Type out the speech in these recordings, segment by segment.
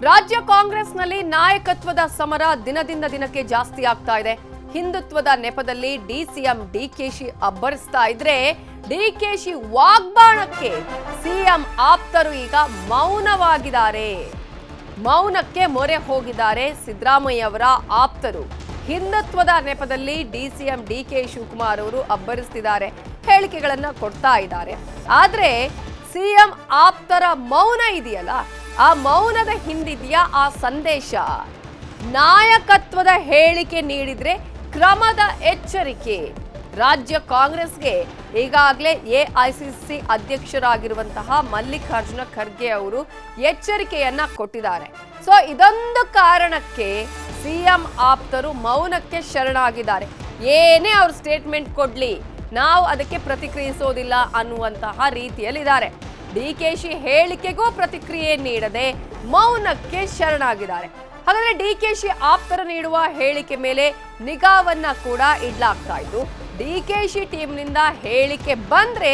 ರಾಜ್ಯ ಕಾಂಗ್ರೆಸ್ನಲ್ಲಿ ನಾಯಕತ್ವದ ಸಮರ ದಿನದಿಂದ ದಿನಕ್ಕೆ ಜಾಸ್ತಿ ಆಗ್ತಾ ಇದೆ. ಹಿಂದುತ್ವದ ನೆಪದಲ್ಲಿ ಡಿಸಿಎಂ ಡಿಕೆಶಿ ಅಬ್ಬರಿಸ್ತಾ ಇದ್ರೆ ಡಿಕೆಶಿ ವಾಗ್ಬಾಣಕ್ಕೆ ಸಿಎಂ ಆಪ್ತರು ಈಗ ಮೌನವಾಗಿದ್ದಾರೆ. ಮೌನಕ್ಕೆ ಮೊರೆ ಹೋಗಿದ್ದಾರೆ ಸಿದ್ದರಾಮಯ್ಯ ಅವರ ಆಪ್ತರು. ಹಿಂದುತ್ವದ ನೆಪದಲ್ಲಿ ಡಿಸಿಎಂ ಡಿಕೆ ಶಿವಕುಮಾರ್ ಅವರು ಅಬ್ಬರಿಸ್ತಿದ್ದಾರೆ, ಹೇಳಿಕೆಗಳನ್ನ ಕೊಡ್ತಾ ಇದ್ದಾರೆ. ಆದ್ರೆ ಸಿಎಂ ಆಪ್ತರ ಮೌನ ಇದೆಯಲ್ಲ, ಆ ಮೌನದ ಹಿಂದಿದೆಯಾ ಆ ಸಂದೇಶ. ನಾಯಕತ್ವದ ಹೇಳಿಕೆ ನೀಡಿದ್ರೆ ಕ್ರಮದ ಎಚ್ಚರಿಕೆ. ರಾಜ್ಯ ಕಾಂಗ್ರೆಸ್ಗೆ ಈಗಾಗಲೇ ಎಐಸಿಸಿ ಅಧ್ಯಕ್ಷರಾಗಿರುವಂತಹ ಮಲ್ಲಿಕಾರ್ಜುನ ಖರ್ಗೆ ಅವರು ಎಚ್ಚರಿಕೆಯನ್ನ ಕೊಟ್ಟಿದ್ದಾರೆ. ಸೊ ಇದೊಂದು ಕಾರಣಕ್ಕೆ ಸಿಎಂ ಆಪ್ತರು ಮೌನಕ್ಕೆ ಶರಣಾಗಿದ್ದಾರೆ. ಏನೇ ಅವ್ರ ಸ್ಟೇಟ್ಮೆಂಟ್ ಕೊಡ್ಲಿ, ನಾವು ಅದಕ್ಕೆ ಪ್ರತಿಕ್ರಿಯಿಸೋದಿಲ್ಲ ಅನ್ನುವಂತಹ ರೀತಿಯಲ್ಲಿದ್ದಾರೆ. ಡಿಕೆಶಿ ಹೇಳಿಕೆಗೂ ಪ್ರತಿಕ್ರಿಯೆ ನೀಡದೆ ಮೌನಕ್ಕೆ ಶರಣಾಗಿದ್ದಾರೆ. ಹಾಗಾದ್ರೆ ಡಿಕೆಶಿ ಆಪ್ತರು ನೀಡುವ ಹೇಳಿಕೆ ಮೇಲೆ ನಿಗಾವನ್ನ ಕೂಡ ಇಡ್ಲಾಗ್ತಾ ಇದ್ದು, ಡಿಕೆಶಿ ಟೀಮ್ನಿಂದ ಹೇಳಿಕೆ ಬಂದ್ರೆ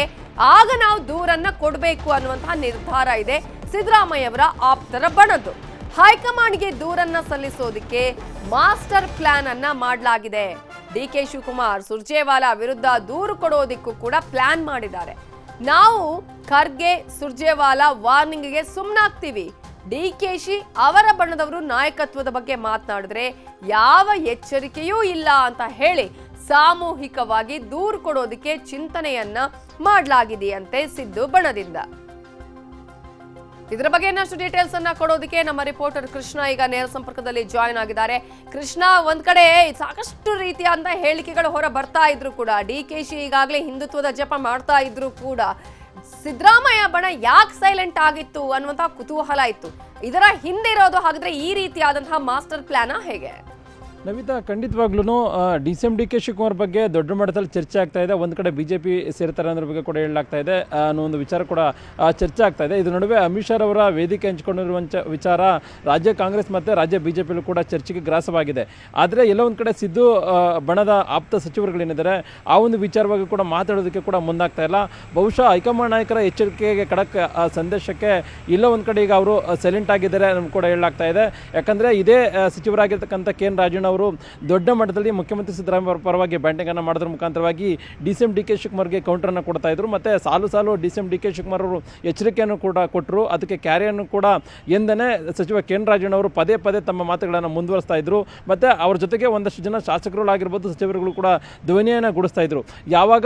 ಆಗ ನಾವು ದೂರನ್ನ ಕೊಡಬೇಕು ಅನ್ನುವಂತಹ ನಿರ್ಧಾರ ಇದೆ ಸಿದ್ದರಾಮಯ್ಯ ಅವರ ಆಪ್ತರ ಬಣದ್ದು. ಹೈಕಮಾಂಡ್ಗೆ ದೂರನ್ನ ಸಲ್ಲಿಸೋದಕ್ಕೆ ಮಾಸ್ಟರ್ ಪ್ಲಾನ್ ಅನ್ನ ಮಾಡಲಾಗಿದೆ. ಡಿಕೆ ಶಿವಕುಮಾರ್ ಸುರ್ಜೇವಾಲಾ ವಿರುದ್ಧ ದೂರು ಕೊಡೋದಕ್ಕೂ ಕೂಡ ಪ್ಲಾನ್ ಮಾಡಿದ್ದಾರೆ. ನಾವು ಖರ್ಗೆ ಸುರ್ಜೇವಾಲಾ ವಾರ್ನಿಂಗ್ಗೆ ಸುಮ್ಮನಾಗ್ತೀವಿ, ಡಿಕೆಶಿ ಅವರ ಬಣದವರು ನಾಯಕತ್ವದ ಬಗ್ಗೆ ಮಾತನಾಡಿದ್ರೆ ಯಾವ ಎಚ್ಚರಿಕೆಯೂ ಇಲ್ಲ ಅಂತ ಹೇಳಿ ಸಾಮೂಹಿಕವಾಗಿ ದೂರು ಕೊಡೋದಕ್ಕೆ ಚಿಂತನೆಯನ್ನ ಮಾಡಲಾಗಿದೆಯಂತೆ ಸಿದ್ದು ಬಣದಿಂದ. ಇದರ ಬಗ್ಗೆ ಇನ್ನಷ್ಟು ಡೀಟೇಲ್ಸ್ ಅನ್ನ ಕೊಡೋದಕ್ಕೆ ನಮ್ಮ ರಿಪೋರ್ಟರ್ ಕೃಷ್ಣ ಈಗ ನೇರ ಸಂಪರ್ಕದಲ್ಲಿ ಜಾಯಿನ್ ಆಗಿದ್ದಾರೆ. ಕೃಷ್ಣ, ಒಂದ್ ಕಡೆ ಸಾಕಷ್ಟು ರೀತಿಯಾದ ಹೇಳಿಕೆಗಳು ಹೊರ ಬರ್ತಾ ಇದ್ರು ಕೂಡ, ಡಿಕೆಶಿ ಈಗಾಗಲೇ ಹಿಂದುತ್ವದ ಜಪ ಮಾಡ್ತಾ ಇದ್ರು ಕೂಡ, ಸಿದ್ದರಾಮಯ್ಯ ಬಣ ಯಾಕೆ ಸೈಲೆಂಟ್ ಆಗಿತ್ತು ಅನ್ನುವಂತಹ ಕುತೂಹಲ ಇತ್ತು. ಇದರ ಹಿಂದೆ ಇರೋದು ಹಾಗಾದ್ರೆ ಈ ರೀತಿಯಾದಂತಹ ಮಾಸ್ಟರ್ ಪ್ಲಾನ್ ಹೇಗೆ? ನವಿತಾ, ಖಂಡಿತವಾಗ್ಲೂ ಡಿಸಿಎಂ ಡಿಕೆ ಶಿವಕುಮಾರ್ ಬಗ್ಗೆ ದೊಡ್ಡ ಮಟ್ಟದಲ್ಲಿ ಚರ್ಚೆ ಆಗ್ತಾ ಇದೆ. ಒಂದು ಕಡೆ ಬಿಜೆಪಿ ಸೇರ್ತಾರೆ ಅನ್ನೋದ್ರ ಬಗ್ಗೆ ಕೂಡ ಹೇಳಲಾಗ್ತಾ ಇದೆ ಅನ್ನೋ ಒಂದು ವಿಚಾರ ಕೂಡ ಚರ್ಚೆ ಆಗ್ತಾ ಇದೆ. ಇದ್ರ ನಡುವೆ ಅಮಿತ್ ಶಾ ಅವರ ವೇದಿಕೆ ಹಂಚಿಕೊಂಡಿರುವ ವಿಚಾರ ರಾಜ್ಯ ಕಾಂಗ್ರೆಸ್ ಮತ್ತು ರಾಜ್ಯ ಬಿಜೆಪಿಯಲ್ಲೂ ಕೂಡ ಚರ್ಚೆಗೆ ಗ್ರಾಸವಾಗಿದೆ. ಆದರೆ ಎಲ್ಲ ಒಂದು ಕಡೆ ಸಿದ್ದು ಬಣದ ಆಪ್ತ ಸಚಿವರುಗಳೇನಿದ್ದಾರೆ ಆ ಒಂದು ವಿಚಾರವಾಗಿ ಕೂಡ ಮಾತಾಡೋದಕ್ಕೆ ಕೂಡ ಮುಂದಾಗ್ತಾ ಇಲ್ಲ. ಬಹುಶಃ ಹೈಕಮಾಂಡ್ ನಾಯಕರ ಎಚ್ಚರಿಕೆಗೆ ಖಡಕ್ ಸಂದೇಶಕ್ಕೆ ಎಲ್ಲ ಒಂದು ಕಡೆ ಈಗ ಅವರು ಸೈಲೆಂಟ್ ಆಗಿದ್ದಾರೆ ಅನ್ನೋದು ಕೂಡ ಹೇಳಲಾಗ್ತಾ ಇದೆ. ಯಾಕಂದರೆ ಇದೇ ಸಚಿವರಾಗಿರ್ತಕ್ಕಂಥ ಕೆ.ಎನ್. ರಾಜಣ್ಣ ಅವರು ದೊಡ್ಡ ಮಟ್ಟದಲ್ಲಿ ಮುಖ್ಯಮಂತ್ರಿ ಸಿದ್ದರಾಮಯ್ಯ ಪರವಾಗಿ ಬ್ಯಾಟಿಂಗ್ ಅನ್ನು ಮಾಡೋದ್ರ ಮುಖಾಂತರವಾಗಿ ಡಿಸಿಎಂ ಡಿಕೆ ಶಿವಕುಮಾರ್ಗೆ ಕೌಂಟರ್ ಅನ್ನು ಕೊಡ್ತಾ ಇದ್ರು. ಮತ್ತೆ ಸಾಲು ಡಿಸಿಎಂ ಡಿಕೆ ಶಿವಕುಮಾರ್ ಅವರು ಎಚ್ಚರಿಕೆಯನ್ನು ಕೂಡ ಕೊಟ್ಟರು. ಅದಕ್ಕೆ ಕ್ಯಾರಿಯನ್ನು ಕೂಡ ಎಂದನೇ ಸಚಿವ ಕೆ.ಎನ್. ರಾಜಣ್ಣ ಅವರು ಪದೇ ತಮ್ಮ ಮಾತುಗಳನ್ನು ಮುಂದುವರಿಸ್ತಾ ಇದ್ರು. ಮತ್ತೆ ಅವ್ರ ಜೊತೆಗೆ ಒಂದಷ್ಟು ಜನ ಶಾಸಕರುಗಳಾಗಿರ್ಬೋದು, ಸಚಿವರುಗಳು ಕೂಡ ಧ್ವನಿಯನ್ನು ಗುಡಿಸ್ತಾ ಇದ್ರು. ಯಾವಾಗ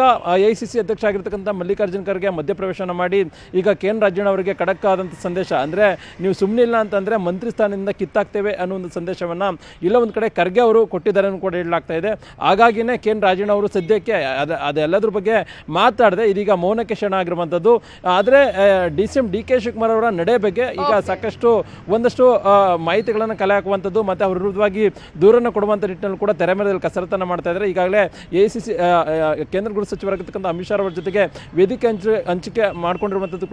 ಎಐಸಿಸಿ ಅಧ್ಯಕ್ಷ ಆಗಿರ್ತಕ್ಕಂಥ ಮಲ್ಲಿಕಾರ್ಜುನ ಖರ್ಗೆ ಮಧ್ಯಪ್ರವೇಶನ ಮಾಡಿ ಈಗ ಕೆ.ಎನ್. ರಾಜಣ್ಣ ಅವರಿಗೆ ಖಡಕ್ ಆದಂಥ ಸಂದೇಶ, ಅಂದರೆ ನೀವು ಸುಮ್ಮನೆ ಇಲ್ಲ ಅಂತಂದರೆ ಮಂತ್ರಿ ಸ್ಥಾನದಿಂದ ಕಿತ್ತಾಕ್ತೇವೆ ಅನ್ನೋ ಒಂದು ಸಂದೇಶವನ್ನು ಇಲ್ಲ ಒಂದು ಕಡೆ ಖರ್ಗೆ ಅವರು ಕೊಟ್ಟಿದ್ದಾರೆ ಕೂಡ ಹೇಳಲಾಗ್ತಾ ಇದೆ. ಹಾಗಾಗಿನೇ ಕೆ.ಎನ್. ರಾಜಣ್ಣ ಅವರು ಸದ್ಯಕ್ಕೆ ಅದೆಲ್ಲದ್ರ ಬಗ್ಗೆ ಮಾತಾಡದೆ ಇದೀಗ ಮೌನಕ್ಕೆ ಶರಣ ಆಗಿರುವಂಥದ್ದು. ಆದರೆ ಡಿಸಿಎಂ ಡಿಕೆ ಶಿವಕುಮಾರ್ ಅವರ ನಡೆ ಬಗ್ಗೆ ಈಗ ಸಾಕಷ್ಟು ಒಂದಷ್ಟು ಮಾಹಿತಿಗಳನ್ನು ಕಲೆ ಹಾಕುವಂಥದ್ದು ಮತ್ತು ಅವ್ರ ವಿರುದ್ಧವಾಗಿ ದೂರನ್ನು ಕೊಡುವಂಥ ನಿಟ್ಟಿನಲ್ಲಿ ಕೂಡ ತೆರೆ ಮೇಲದಲ್ಲಿ ಕಸರತ್ತನ್ನು ಮಾಡ್ತಾ ಇದ್ದಾರೆ. ಈಗಾಗಲೇ ಎಐಸಿಸಿ ಕೇಂದ್ರ ಗೃಹ ಸಚಿವರಾಗಿರ್ತಕ್ಕಂಥ ಅಮಿತ್ ಶಾ ಅವರ ಜೊತೆಗೆ ವೇದಿಕೆ ಹಂಚಿಕೆ ಮಾಡ್ಕೊಂಡಿರುವಂಥದ್ದು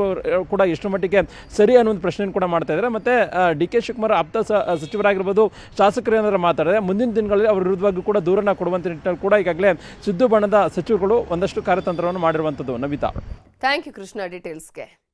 ಕೂಡ ಎಷ್ಟು ಮಟ್ಟಿಗೆ ಸರಿ ಅನ್ನೋ ಒಂದು ಪ್ರಶ್ನೆಯನ್ನು ಕೂಡ ಮಾಡ್ತಾ ಇದ್ದಾರೆ. ಮತ್ತು ಡಿ.ಕೆ. ಶಿವಕುಮಾರ್ ಆಪ್ತ ಸಚಿವರಾಗಿರ್ಬೋದು, ಶಾಸಕರು ಏನಾದರೂ ಮಾತಾಡಿದ್ರೆ ಮುಂದಿನ ದಿನಗಳಲ್ಲಿ ಅವರ ವಿರುದ್ಧವಾಗಿ ಕೂಡ ದೂರನ್ನು ಕೊಡುವಂಥ ನಿಟ್ಟಿನಲ್ಲಿ ಕೂಡ ಈಗಾಗಲೇ ಸಿದ್ದು ಬಣದ ಸಚಿವರುಗಳು ಒಂದಷ್ಟು ಕಾರ್ಯತಂತ್ರವನ್ನು ಮಾಡಿರುವಂಥದ್ದು. Navita, thank you Krishna ಡೀಟೇಲ್ಸ್ಗೆ.